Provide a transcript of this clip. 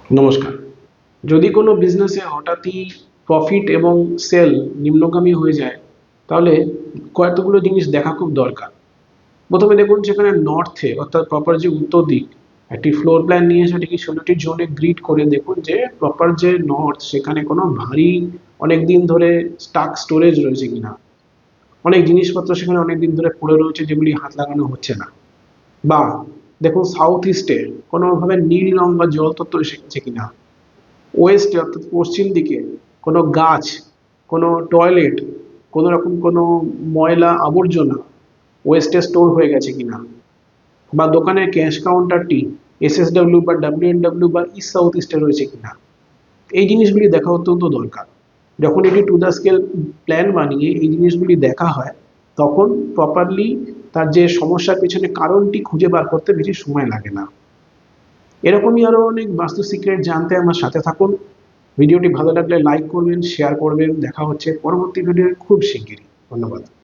নমস্কার। যদি কোনো বিজনেসে হঠাৎই প্রফিট এবং সেল নিম্নগামী হয়ে যায়, তাহলে কতগুলো জিনিস দেখা খুব দরকার। প্রথমে দেখুন, সেখানে নর্থে অর্থাৎ প্রপার যে উত্তর দিক, একটি ফ্লোর প্ল্যান নিয়ে সেটাকে 16টি জোনে গ্রিড করে দেখুন যে প্রপার যে নর্থ, সেখানে কোনো ভারী অনেক দিন ধরে স্টাক স্টোরেজ রয়েছে কিনা, অনেক জিনিসপত্র সেখানে অনেক দিন ধরে পড়ে রয়েছে যেগুলি হাত লাগানো হচ্ছে না। বা দেখুন সাউথ ইস্টে কোনোভাবে নীল রং বা জল তত্ত্ব এসেছে কিনা, ওয়েস্টে অর্থাৎ পশ্চিম দিকে কোনো গাছ, কোনো টয়লেট, কোনো রকম কোনো ময়লা আবর্জনা ওয়েস্টে স্টোর হয়ে গেছে কিনা, বা দোকানের ক্যাশ কাউন্টারটি এসএসডব্লিউ বা ডাব্লিউএনডব্লিউ বা ইস্ট সাউথ ইস্টে রয়েছে কিনা। এই জিনিসগুলি দেখা অত্যন্ত দরকার। যখন এটি টু দ্য স্কেল প্ল্যান বানিয়ে এই জিনিসগুলি দেখা হয়, তখন প্রপারলি তার যে সমস্যার পেছনে কারণটি খুঁজে বার করতে বেশি সময় লাগে না। এরকমই আরো অনেক বাস্তু সিক্রেট জানতে আমার সাথে থাকুন। ভিডিওটি ভালো লাগলে লাইক করবেন, শেয়ার করবেন। দেখা হচ্ছে পরবর্তী ভিডিও খুব শিগগিরই। ধন্যবাদ।